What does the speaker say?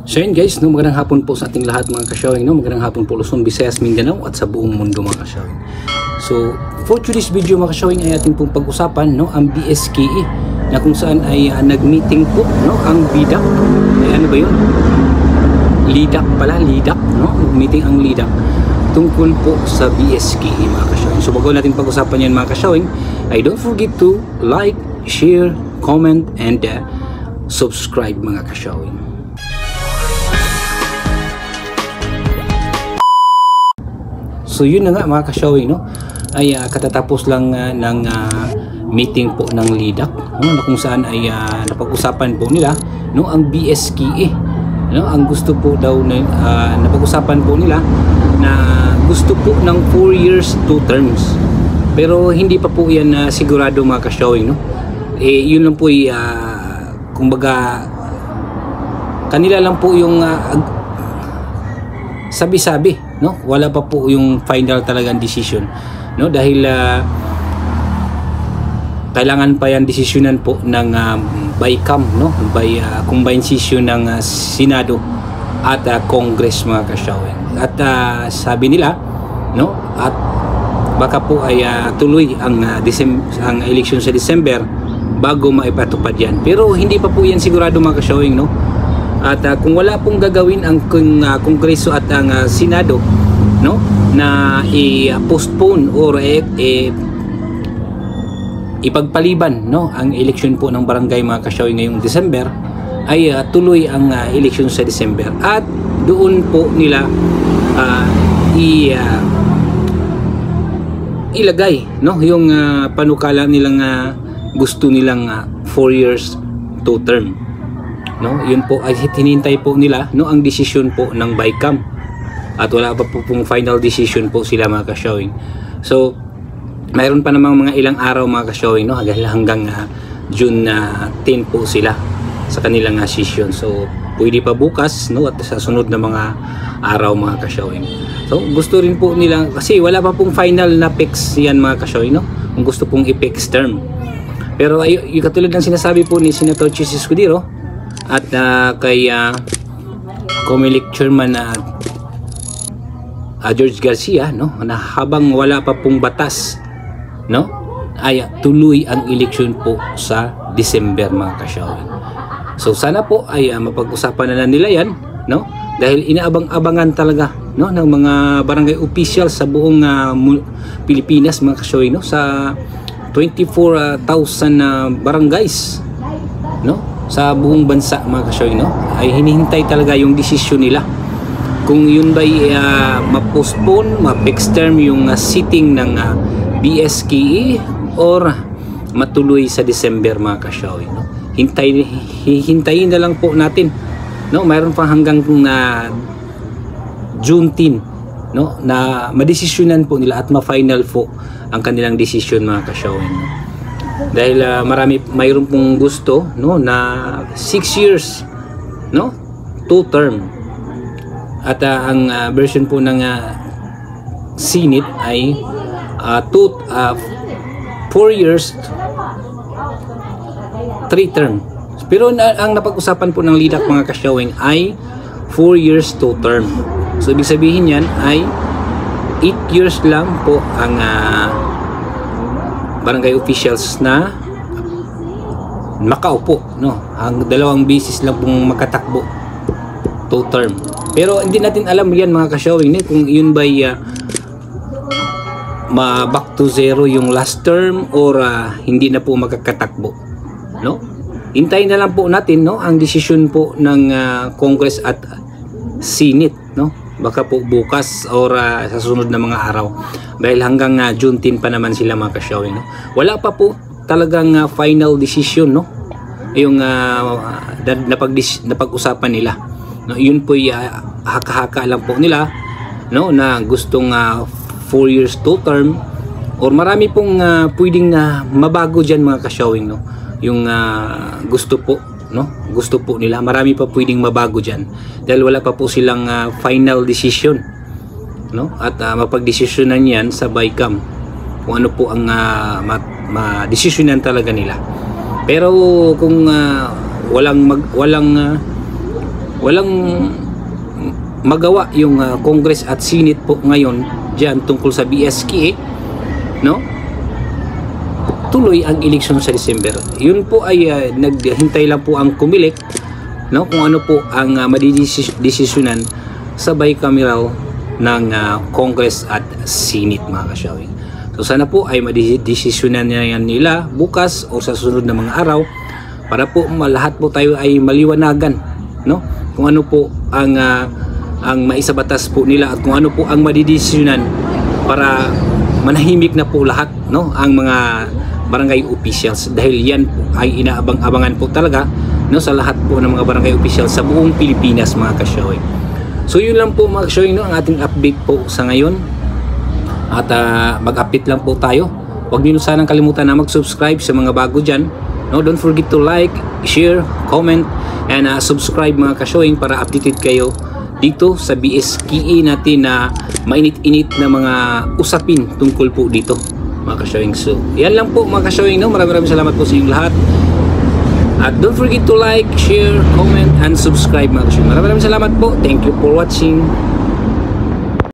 So yun guys, no, magandang hapon po sa ating lahat mga ka-showing, no? Magandang hapon po Luzon, Visayas, Mindanao at sa buong mundo mga ka-showing. So for today's video mga ka-showing ay ating pong pag-usapan, no, ang BSKE na kung saan ay nag-meeting po, no, ang BDAC. Ay ano ba yun? LIDAC pala, LIDAC, no? Meeting ang LIDAC tungkol po sa BSKE mga ka-showing. So bago natin pag-usapan yan mga ka-showing, ay don't forget to like, share, comment and subscribe mga ka-showing. So yun na nga mga ka-showing, no, ay katatapos lang ng meeting po ng LIDAC, no, na kung saan ay napag-usapan po nila, no, ang BSKE, no, ang gusto po daw na napag-usapan po nila na gusto po ng 4 years 2 terms, pero hindi pa po yan sigurado mga ka-showing, no. Yun lang po ay kumbaga kanila lang po yung sabi-sabi, no, wala pa po yung final talagang decision, no, dahil kailangan pa yan desisyonan po ng BICAM, no, by combined session ng Senado at Congress mga ka-showing. At sabi nila, no, at baka po ay tuloy ang election sa December bago maipatupad yan, pero hindi pa po yan sigurado mga ka-showing, no. At kung wala pong gagawin ang Kongreso at ang Senado, no, na i-postpone or ipagpaliban, no, ang election po ng barangay mga ka-showing ngayong December, ay tuloy ang election sa December at doon po nila ilagay, no, yung panukala nilang gusto nilang 4 years 2 term. No, yun po ay hinintay po nila, no, ang desisyon po ng BICAM at wala pa po pong final decision po sila mga ka-showing. So mayroon pa namang mga ilang araw mga ka-showing, no, hanggang June 10 po sila sa kanilang session. So pwede pa bukas, no, at sa sunod na mga araw mga ka-showing. So gusto rin po nila kasi wala pa pong final na fix yan mga ka-showing, no, kung gusto pong i-fix term. Pero yung katulad ng sinasabi po ni Senator Chis Escudero at kay Comelec Chairman George Garcia, no, na habang wala pa pong batas, no, ay tuloy ang eleksyon po sa December mga ka-showing. So sana po ay mapag-usapan na nila yan, no, dahil inaabang-abangan talaga, no, ng mga barangay officials sa buong Pilipinas mga ka-showing, no, sa 24,000 barangays, no, sa buong bansa mga ka-showing, no, ay hinihintay talaga yung desisyon nila kung yun ba'y ma-postpone, ma-fix term yung sitting ng BSKE or matuloy sa December mga ka-showing, no. Hintayin na lang po natin, no, mayroon pa hanggang June 10, no, na madesisyonan po nila at ma-final po ang kanilang desisyon mga ka-showing, no. Dahil mayroon pong gusto, no, na 6 years, no, 2 term at ang version po ng Senate ay 4 years 3 term. Pero ang napag-usapan po ng LIDAC mga ka-showing ay 4 years 2 term. So ibig sabihin yan ay 8 years lang po ang barangay officials na makaupo, no, ang 2 beses lang pong makatakbo 2 term. Pero hindi natin alam yan mga ka-showing, kung yun ba back to zero yung last term or hindi na po makakatakbo, no. Hintayin na lang po natin, no, ang desisyon po ng Congress at Senate, no, baka po bukas or sa sunod na mga araw, dahil hanggang June 10 pa naman sila mga ka-showing, no. Wala pa po talagang final decision, no, yung napag-usapan nila, no. Yun po haka-haka lang po nila, no, na gustong 4 years 2 term or marami pong pwedeng mabago dyan mga ka-showing, no, yung gusto po, no, gusto po nila, marami pa pwedeng mabago dyan dahil wala pa po silang final decision, no, at mapag-desisyonan yan sa BICAM kung ano po ang ma-desisyonan talaga nila. Pero kung walang walang magawa yung Congress at Senate po ngayon diyan tungkol sa BSK, no? Tuloy ang eleksyon sa December. Yun po ay naghintay lang po ang kumilik, no, kung ano po ang madidesisyonan sa bicameral ng Congress at Senate, mga kasyawin. So sana po ay madidesisyonan nila bukas o sa susunod na mga araw para po lahat po tayo ay maliwanagan, no, kung ano po ang maisabatas po nila at kung ano po ang madidesisyonan para manahimik na po lahat, no, ang mga barangay officials, dahil yan po ay inaabang-abangan po talaga, no, sa lahat po ng mga barangay officials sa buong Pilipinas, mga kasyoy. So yun lang po, mga kasyoy, no, ang ating update po sa ngayon, at mag-update lang po tayo. Huwag niyo sanang kalimutan na mag-subscribe sa mga bago dyan, no. Don't forget to like, share, comment, and subscribe, mga kasyoy, para updated kayo dito sa BSKE natin na mainit-init na mga usapin tungkol po dito, mga kasyawing. So yan lang po, mga kasyawing, no? Maraming salamat po sa inyong lahat, at don't forget to like, share, comment, and subscribe, mga kasyawing. Maraming salamat po. Thank you for watching.